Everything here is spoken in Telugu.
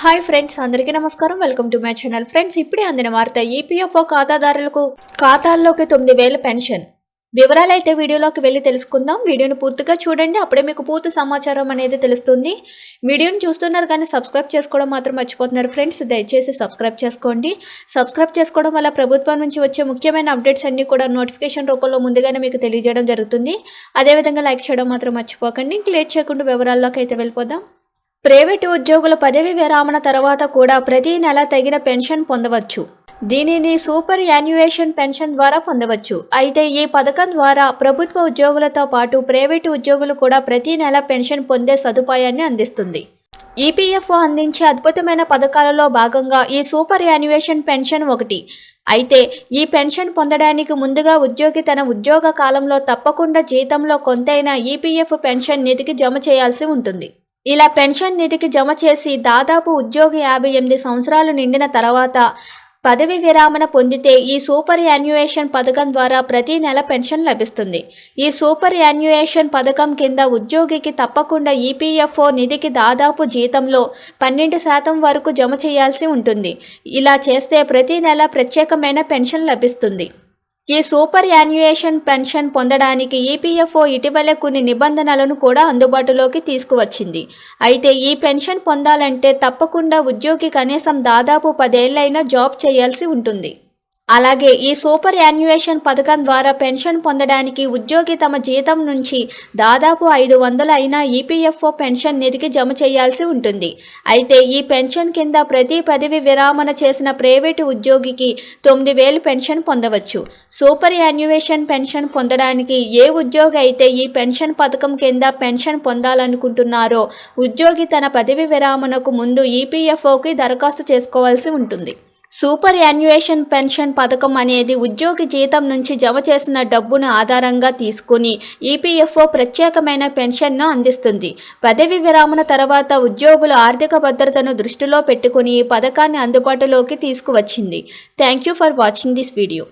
హాయ్ ఫ్రెండ్స్, అందరికీ నమస్కారం. Welcome to my channel. Friends, ఇప్పుడే అందిన వార్త. ఈపీఎఫ్ఓ ఖాతాదారులకు ఖాతాల్లోకి 9,000 పెన్షన్. వివరాలు అయితే వీడియోలోకి వెళ్ళి తెలుసుకుందాం. వీడియోని పూర్తిగా చూడండి, అప్పుడే మీకు పూర్తి సమాచారం అనేది తెలుస్తుంది. వీడియోని చూస్తున్నారు కానీ సబ్స్క్రైబ్ చేసుకోవడం మాత్రం మర్చిపోతున్నారు ఫ్రెండ్స్. దయచేసి సబ్స్క్రైబ్ చేసుకోండి. సబ్స్క్రైబ్ చేసుకోవడం వల్ల ప్రభుత్వం నుంచి వచ్చే ముఖ్యమైన అప్డేట్స్ అన్నీ కూడా నోటిఫికేషన్ రూపంలో ముందుగానే మీకు తెలియజేయడం జరుగుతుంది. అదేవిధంగా లైక్ చేయడం మాత్రం మర్చిపోకండి. ఇంక లేట్ చేయకుండా వివరాల్లోకి అయితే వెళ్ళిపోదాం. ప్రైవేటు ఉద్యోగుల పదవి విరమణ తర్వాత కూడా ప్రతి నెల తగిన పెన్షన్ పొందవచ్చు. దీనిని సూపర్ యాన్యుయేషన్ పెన్షన్ ద్వారా పొందవచ్చు. అయితే ఈ పథకం ద్వారా ప్రభుత్వ ఉద్యోగులతో పాటు ప్రైవేటు ఉద్యోగులు కూడా ప్రతి నెల పెన్షన్ పొందే సదుపాయాన్ని అందిస్తుంది. ఈపీఎఫ్ఓ అందించే అద్భుతమైన పథకాలలో భాగంగా ఈ సూపర్ యాన్యుయేషన్ పెన్షన్ ఒకటి. అయితే ఈ పెన్షన్ పొందడానికి ముందుగా ఉద్యోగి తన ఉద్యోగ కాలంలో తప్పకుండా జీతంలో కొంతైనా ఈపీఎఫ్ పెన్షన్ నిధికి జమ చేయాల్సి ఉంటుంది. ఇలా పెన్షన్ నిధికి జమ చేసి దాదాపు ఉద్యోగి 58 సంవత్సరాలు నిండిన తర్వాత పదవి విరమణ పొందితే ఈ సూపర్ యాన్యుయేషన్ పథకం ద్వారా ప్రతి నెల పెన్షన్ లభిస్తుంది. ఈ సూపర్ యాన్యుయేషన్ పథకం కింద ఉద్యోగికి తప్పకుండా ఈపీఎఫ్ఓ నిధికి దాదాపు జీతంలో 12% వరకు జమ చేయాల్సి ఉంటుంది. ఇలా చేస్తే ప్రతి నెల ప్రత్యేకమైన పెన్షన్ లభిస్తుంది. ఈ సూపర్ యాన్యుయేషన్ పెన్షన్ పొందడానికి ఈపీఎఫ్ఓ ఇటీవల కొన్ని నిబంధనలను కూడా అందుబాటులోకి తీసుకువచ్చింది. అయితే ఈ పెన్షన్ పొందాలంటే తప్పకుండా ఉద్యోగి కనీసం దాదాపు 10 ఏళ్లైనా జాబ్ చేయాల్సి ఉంటుంది. అలాగే ఈ సూపర్ యాన్యుయేషన్ పథకం ద్వారా పెన్షన్ పొందడానికి ఉద్యోగి తమ జీతం నుంచి దాదాపు 500 అయినా ఈపీఎఫ్ఓ పెన్షన్ నిధికి జమ చేయాల్సి ఉంటుంది. అయితే ఈ పెన్షన్ కింద ప్రతి పదవి విరమణ చేసిన ప్రైవేటు ఉద్యోగికి 9,000 పెన్షన్ పొందవచ్చు. సూపర్ యాన్యుయేషన్ పెన్షన్ పొందడానికి ఏ ఉద్యోగి అయితే ఈ పెన్షన్ పథకం కింద పెన్షన్ పొందాలనుకుంటున్నారో ఉద్యోగి తన పదవి విరమణకు ముందు ఈపీఎఫ్ఓకి దరఖాస్తు చేసుకోవాల్సి ఉంటుంది. సూపర్ యాన్యుయేషన్ పెన్షన్ పథకం అనేది ఉద్యోగి జీతం నుంచి జమ చేసిన డబ్బును ఆధారంగా తీసుకుని ఈపీఎఫ్ఓ ప్రత్యేకమైన పెన్షన్ను అందిస్తుంది. పదవి విరమణ తర్వాత ఉద్యోగుల ఆర్థిక భద్రతను దృష్టిలో పెట్టుకుని ఈ పథకాన్ని అందుబాటులోకి తీసుకువచ్చింది. Thank you for watching this video.